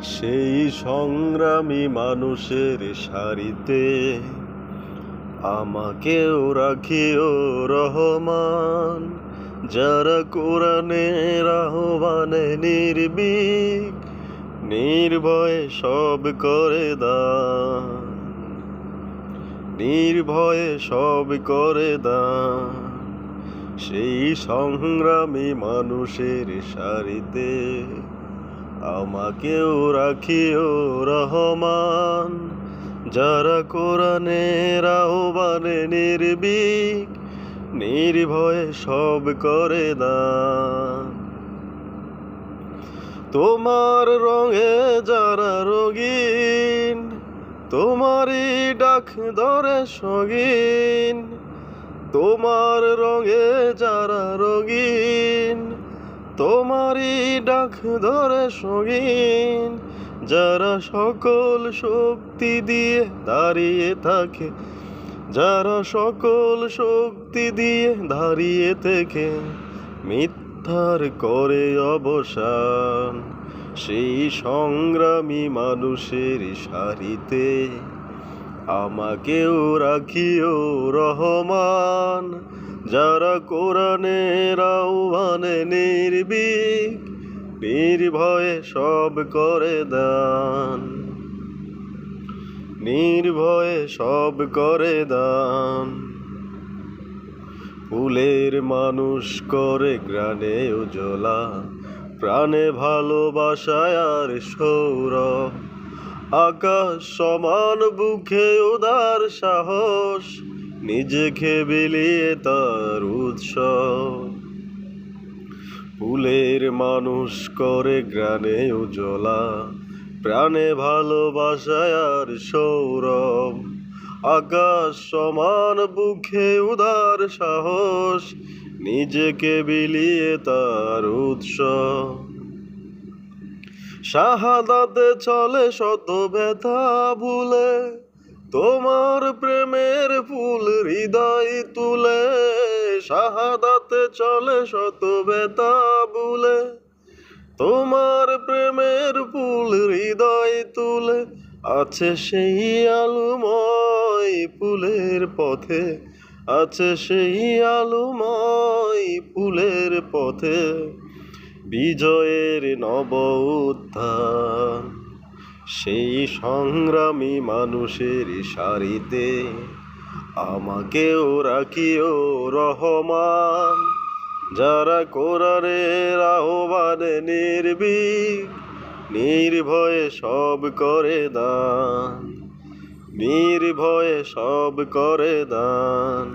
সেই সংগ্রামী মানুষের সারিতে আমাকেও রাখিও রহমান, যারা কোরআনের আহ্বানে নির্ভীক নির্ভয়ে সব করে দান, নির্ভয়ে সব করে দান। সেই সংগ্রামী মানুষের সারিতে আমাকেও রাখিও রহমান, যারা কোরআনের আহ্বানে নির্ভীক নির্ভয়ে সব করে দান। তোমার রঙে যারা রঙিন, তোমারই ডাক ধরে সগিন। তোমার রঙে যারা রঙিন, তোমারই ডাক ধরে সগিন। যারা সকল শক্তি দিয়ে দাঁড়িয়ে থাকে, যারা সকল শক্তি দিয়ে দাঁড়িয়ে থেকে মিথ্যার করে অবসান, সেই সংগ্রামী মানুষের সারিতে আমাকেও রাখিও রহমান, যারা কোরআনের আহ্বানে নির্ভীক নির্ভয়ে সব করে দান, নির্ভয়ে সব করে দান। ফুলের মানুষ করে গ্রানে উজলা, প্রাণে ভালোবাসায় আর সৌরভ। আকাশ সমান বুকে উদার সাহস, নিজেকে বিলিয়ে তার উৎসব। ফুলের মানুষ করে গ্রানে উজলা, প্রাণে ভালোবাসায় আর সৌরভ। আকাশ সমান বুকে উদার সাহস, নিজেকে বিলিয়ে তার উৎসব। শাহাদাতে চলে শত ব্যথা ভুলে, তোমার প্রেমের ফুল হৃদয় তুলে। শাহাদাতে চলে শত ব্যথা ভুলে, তোমার প্রেমের ফুল হৃদয় তুলে। আছে সেই আলোময় ফুলের পথে, আছে সেই আলোময় ফুলের পথে বিজয়ের নব উত্থান। সেই সংগ্রামী মানুষের সারিতে আমাকেও রাখিও রহমান, যারা কোরআনের আহ্বানে নির্ভীক নির্ভয়ে সব করে দান, নির্ভয়ে সব করে দান।